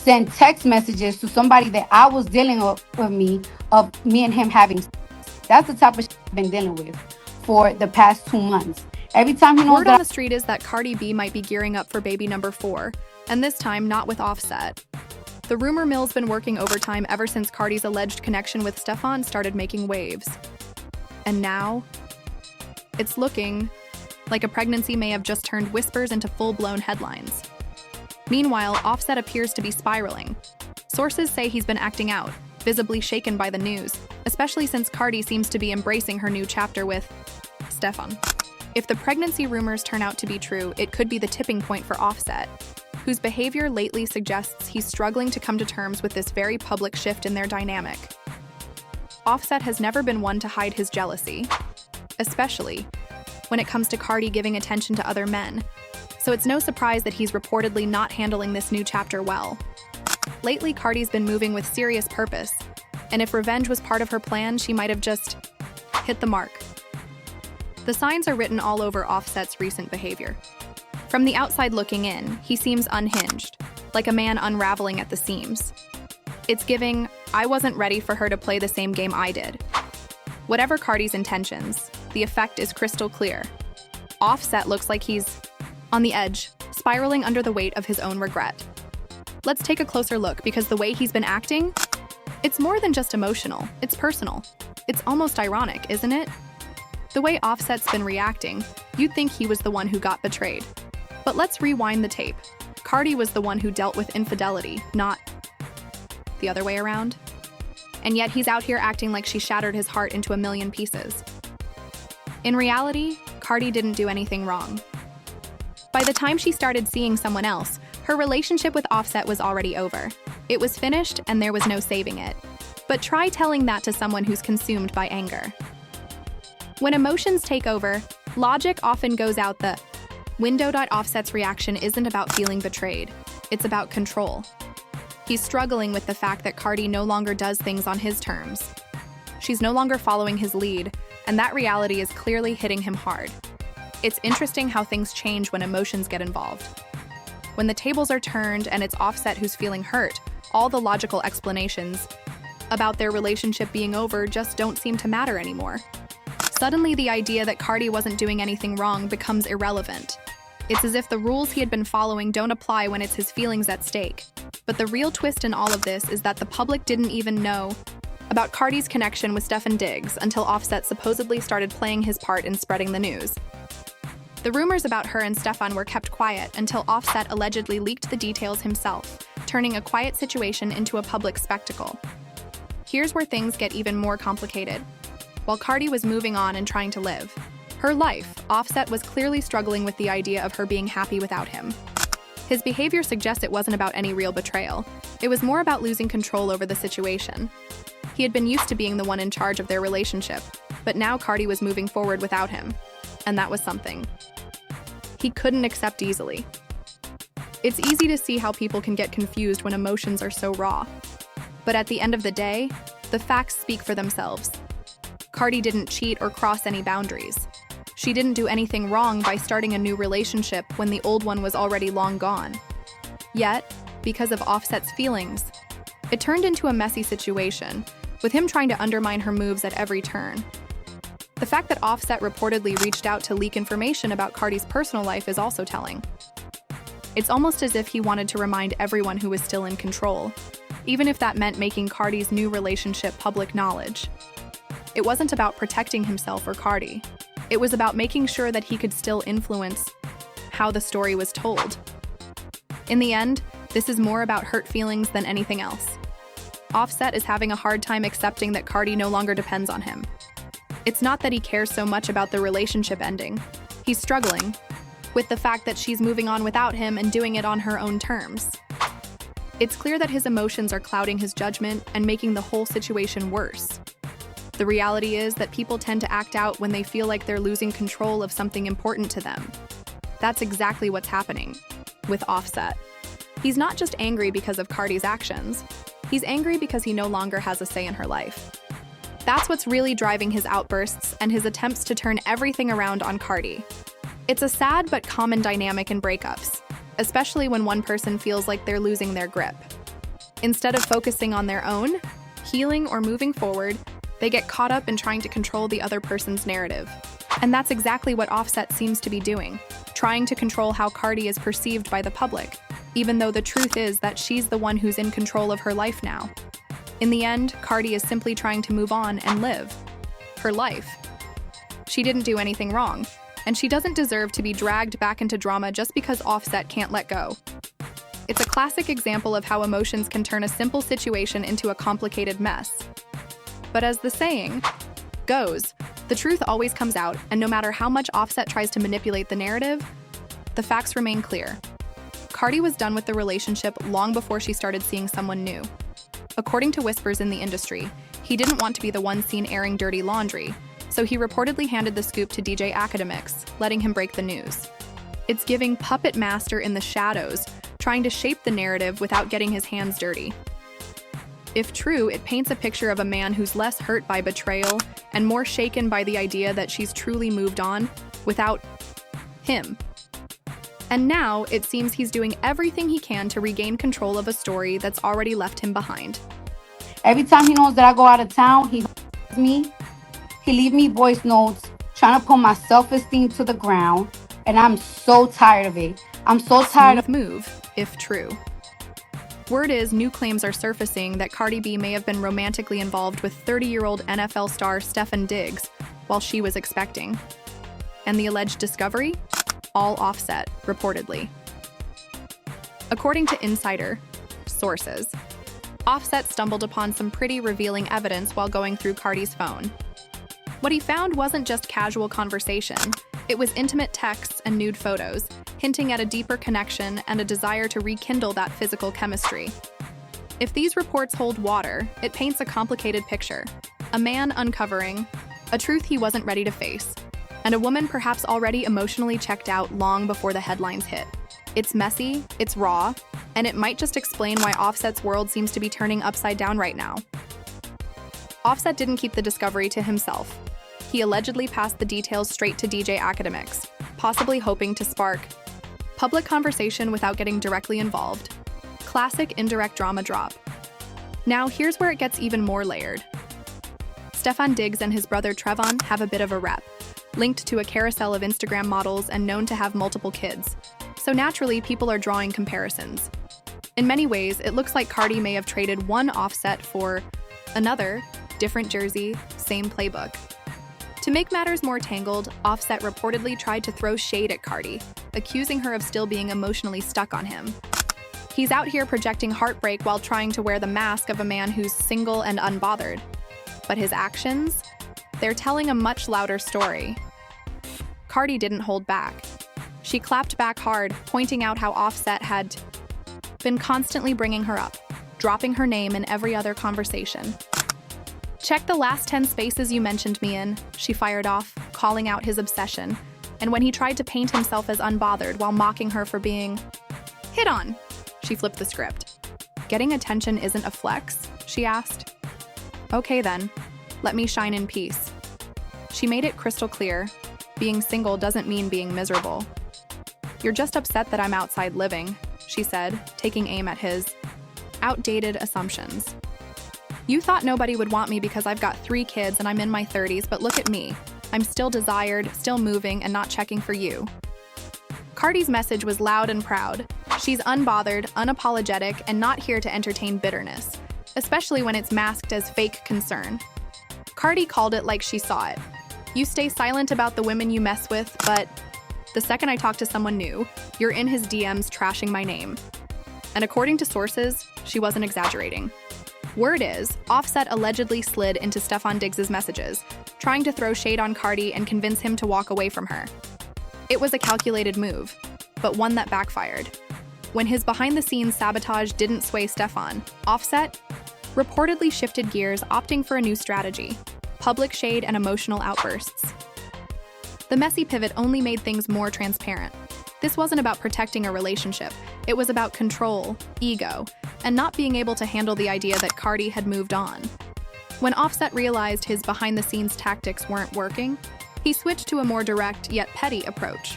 send text messages to somebody that I was dealing with me, of me and him having sex. That's the type of shit I've been dealing with for the past 2 months. Every time he knows Word on that the street is that Cardi B might be gearing up for baby number 4, and this time not with Offset. The rumor mill's been working overtime ever since Cardi's alleged connection with Steffon started making waves. And now, it's looking like a pregnancy may have just turned whispers into full-blown headlines. Meanwhile, Offset appears to be spiraling. Sources say he's been acting out, visibly shaken by the news, especially since Cardi seems to be embracing her new chapter with Steffon. If the pregnancy rumors turn out to be true, it could be the tipping point for Offset, whose behavior lately suggests he's struggling to come to terms with this very public shift in their dynamic. Offset has never been one to hide his jealousy, especially when it comes to Cardi giving attention to other men, so it's no surprise that he's reportedly not handling this new chapter well. Lately, Cardi's been moving with serious purpose, and if revenge was part of her plan, she might have just hit the mark. The signs are written all over Offset's recent behavior. From the outside looking in, he seems unhinged, like a man unraveling at the seams. It's giving, I wasn't ready for her to play the same game I did. Whatever Cardi's intentions, the effect is crystal clear. Offset looks like he's on the edge, spiraling under the weight of his own regret. Let's take a closer look, because the way he's been acting, it's more than just emotional, it's personal. It's almost ironic, isn't it? The way Offset's been reacting, you'd think he was the one who got betrayed. But let's rewind the tape. Cardi was the one who dealt with infidelity, not the other way around. And yet he's out here acting like she shattered his heart into a million pieces. In reality, Cardi didn't do anything wrong. By the time she started seeing someone else, her relationship with Offset was already over. It was finished and there was no saving it. But try telling that to someone who's consumed by anger. When emotions take over, logic often goes out the window. Offset's reaction isn't about feeling betrayed. It's about control. He's struggling with the fact that Cardi no longer does things on his terms. She's no longer following his lead, and that reality is clearly hitting him hard. It's interesting how things change when emotions get involved. When the tables are turned and it's Offset who's feeling hurt, all the logical explanations about their relationship being over just don't seem to matter anymore. Suddenly, the idea that Cardi wasn't doing anything wrong becomes irrelevant. It's as if the rules he had been following don't apply when it's his feelings at stake. But the real twist in all of this is that the public didn't even know about Cardi's connection with Steffon Diggs until Offset supposedly started playing his part in spreading the news. The rumors about her and Steffon were kept quiet until Offset allegedly leaked the details himself, turning a quiet situation into a public spectacle. Here's where things get even more complicated. While Cardi was moving on and trying to live her life, Offset was clearly struggling with the idea of her being happy without him. His behavior suggests it wasn't about any real betrayal. It was more about losing control over the situation. He had been used to being the one in charge of their relationship, but now Cardi was moving forward without him, and that was something he couldn't accept easily. It's easy to see how people can get confused when emotions are so raw. But at the end of the day, the facts speak for themselves. Cardi didn't cheat or cross any boundaries. She didn't do anything wrong by starting a new relationship when the old one was already long gone. Yet, because of Offset's feelings, it turned into a messy situation, with him trying to undermine her moves at every turn. The fact that Offset reportedly reached out to leak information about Cardi's personal life is also telling. It's almost as if he wanted to remind everyone who was still in control, even if that meant making Cardi's new relationship public knowledge. It wasn't about protecting himself or Cardi. It was about making sure that he could still influence how the story was told. In the end, this is more about hurt feelings than anything else. Offset is having a hard time accepting that Cardi no longer depends on him. It's not that he cares so much about the relationship ending. He's struggling with the fact that she's moving on without him and doing it on her own terms. It's clear that his emotions are clouding his judgment and making the whole situation worse. The reality is that people tend to act out when they feel like they're losing control of something important to them. That's exactly what's happening with Offset. He's not just angry because of Cardi's actions. He's angry because he no longer has a say in her life. That's what's really driving his outbursts and his attempts to turn everything around on Cardi. It's a sad but common dynamic in breakups, especially when one person feels like they're losing their grip. Instead of focusing on their own, healing, or moving forward, they get caught up in trying to control the other person's narrative. And that's exactly what Offset seems to be doing, trying to control how Cardi is perceived by the public, even though the truth is that she's the one who's in control of her life now. In the end, Cardi is simply trying to move on and live her life. She didn't do anything wrong, and she doesn't deserve to be dragged back into drama just because Offset can't let go. It's a classic example of how emotions can turn a simple situation into a complicated mess. But as the saying goes, the truth always comes out, and no matter how much Offset tries to manipulate the narrative, the facts remain clear. Cardi was done with the relationship long before she started seeing someone new. According to whispers in the industry, he didn't want to be the one seen airing dirty laundry, so he reportedly handed the scoop to DJ Academics, letting him break the news. It's giving puppet master in the shadows, trying to shape the narrative without getting his hands dirty. If true, it paints a picture of a man who's less hurt by betrayal and more shaken by the idea that she's truly moved on without him. And now, it seems he's doing everything he can to regain control of a story that's already left him behind. Every time he knows that I go out of town, he me. He leave me voice notes, trying to put my self-esteem to the ground. And I'm so tired of it. I'm so tired Smooth move, if true. Word is, new claims are surfacing that Cardi B may have been romantically involved with 30-year-old NFL star Steffon Diggs while she was expecting. And the alleged discovery? All Offset, reportedly. According to insider sources, Offset stumbled upon some pretty revealing evidence while going through Cardi's phone. What he found wasn't just casual conversation, it was intimate texts and nude photos, hinting at a deeper connection and a desire to rekindle that physical chemistry. If these reports hold water, it paints a complicated picture. A man uncovering a truth he wasn't ready to face, and a woman perhaps already emotionally checked out long before the headlines hit. It's messy, it's raw, and it might just explain why Offset's world seems to be turning upside down right now. Offset didn't keep the discovery to himself. He allegedly passed the details straight to DJ Academics, possibly hoping to spark public conversation without getting directly involved. Classic indirect drama drop. Now here's where it gets even more layered. Steffon Diggs and his brother Trevon have a bit of a rep, linked to a carousel of Instagram models and known to have multiple kids. So naturally, people are drawing comparisons. In many ways, it looks like Cardi may have traded one Offset for another, different jersey, same playbook. To make matters more tangled, Offset reportedly tried to throw shade at Cardi, accusing her of still being emotionally stuck on him. He's out here projecting heartbreak while trying to wear the mask of a man who's single and unbothered. But his actions? They're telling a much louder story. Cardi didn't hold back. She clapped back hard, pointing out how Offset had been constantly bringing her up, dropping her name in every other conversation. "Check the last 10 spaces you mentioned me in," she fired off, calling out his obsession. And when he tried to paint himself as unbothered while mocking her for being hit on, she flipped the script. "Getting attention isn't a flex?" she asked. "Okay then, let me shine in peace." She made it crystal clear, being single doesn't mean being miserable. "You're just upset that I'm outside living," she said, taking aim at his outdated assumptions. "You thought nobody would want me because I've got 3 kids and I'm in my 30s, but look at me. I'm still desired, still moving, and not checking for you." Cardi's message was loud and proud. She's unbothered, unapologetic, and not here to entertain bitterness, especially when it's masked as fake concern. Cardi called it like she saw it. "You stay silent about the women you mess with, but the second I talk to someone new, you're in his DMs trashing my name." And according to sources, she wasn't exaggerating. Word is, Offset allegedly slid into Steffon Diggs' messages, trying to throw shade on Cardi and convince him to walk away from her. It was a calculated move, but one that backfired. When his behind-the-scenes sabotage didn't sway Steffon, Offset reportedly shifted gears, opting for a new strategy: public shade and emotional outbursts. The messy pivot only made things more transparent. This wasn't about protecting a relationship. It was about control, ego, and not being able to handle the idea that Cardi had moved on. When Offset realized his behind-the-scenes tactics weren't working, he switched to a more direct yet petty approach.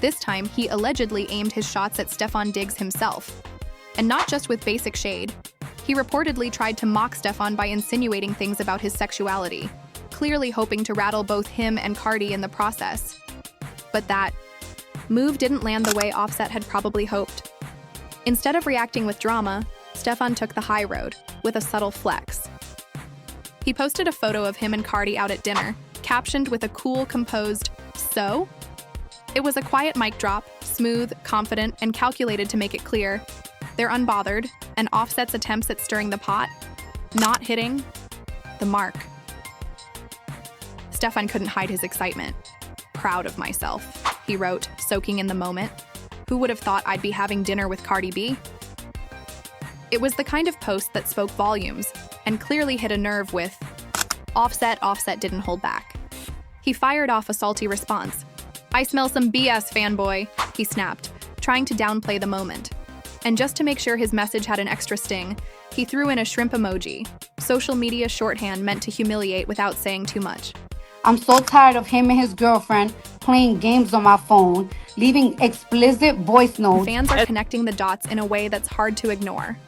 This time, he allegedly aimed his shots at Steffon Diggs himself. And not just with basic shade. He reportedly tried to mock Steffon by insinuating things about his sexuality, clearly hoping to rattle both him and Cardi in the process. But that move didn't land the way Offset had probably hoped. Instead of reacting with drama, Steffon took the high road, with a subtle flex. He posted a photo of him and Cardi out at dinner, captioned with a cool, composed, "So?" It was a quiet mic drop, smooth, confident, and calculated to make it clear they're unbothered, and Offset's attempts at stirring the pot, not hitting the mark. Steffon couldn't hide his excitement. "Proud of myself," he wrote, soaking in the moment. "Who would have thought I'd be having dinner with Cardi B?" It was the kind of post that spoke volumes and clearly hit a nerve with Offset. Offset didn't hold back. He fired off a salty response. "I smell some BS, fanboy," he snapped, trying to downplay the moment. And just to make sure his message had an extra sting, he threw in a shrimp emoji, social media shorthand meant to humiliate without saying too much. I'm so tired of him and his girlfriend playing games on my phone, leaving explicit voice notes. Fans are connecting the dots in a way that's hard to ignore.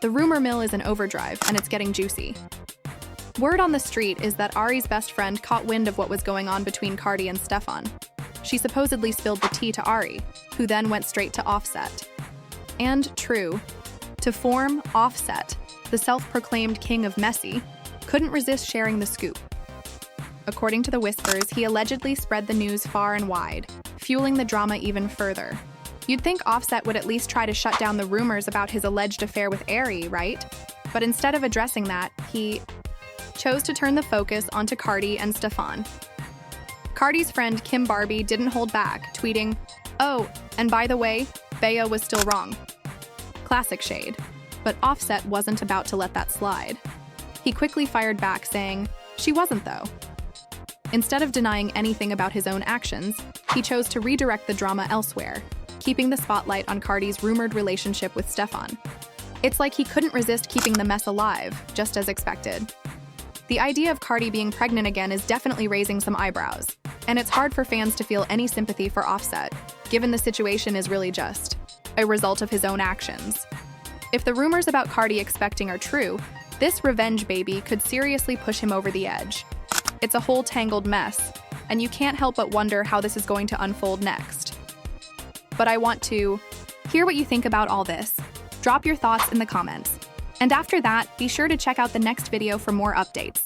The rumor mill is in overdrive, and it's getting juicy. Word on the street is that Ari's best friend caught wind of what was going on between Cardi and Steffon. She supposedly spilled the tea to Ari, who then went straight to Offset. And true, to form, Offset, the self-proclaimed king of messy, couldn't resist sharing the scoop. According to the whispers, he allegedly spread the news far and wide, fueling the drama even further. You'd think Offset would at least try to shut down the rumors about his alleged affair with Ari, right? But instead of addressing that, he chose to turn the focus onto Cardi and Steffon. Cardi's friend Kim Barbie didn't hold back, tweeting, "Oh, and by the way, Bea was still wrong." Classic shade. But Offset wasn't about to let that slide. He quickly fired back, saying, "She wasn't, though." Instead of denying anything about his own actions, he chose to redirect the drama elsewhere, keeping the spotlight on Cardi's rumored relationship with Steffon. It's like he couldn't resist keeping the mess alive, just as expected. The idea of Cardi being pregnant again is definitely raising some eyebrows, and it's hard for fans to feel any sympathy for Offset, given the situation is really just a result of his own actions. If the rumors about Cardi expecting are true, this revenge baby could seriously push him over the edge. It's a whole tangled mess, and you can't help but wonder how this is going to unfold next. But I want to hear what you think about all this. Drop your thoughts in the comments. And after that, be sure to check out the next video for more updates.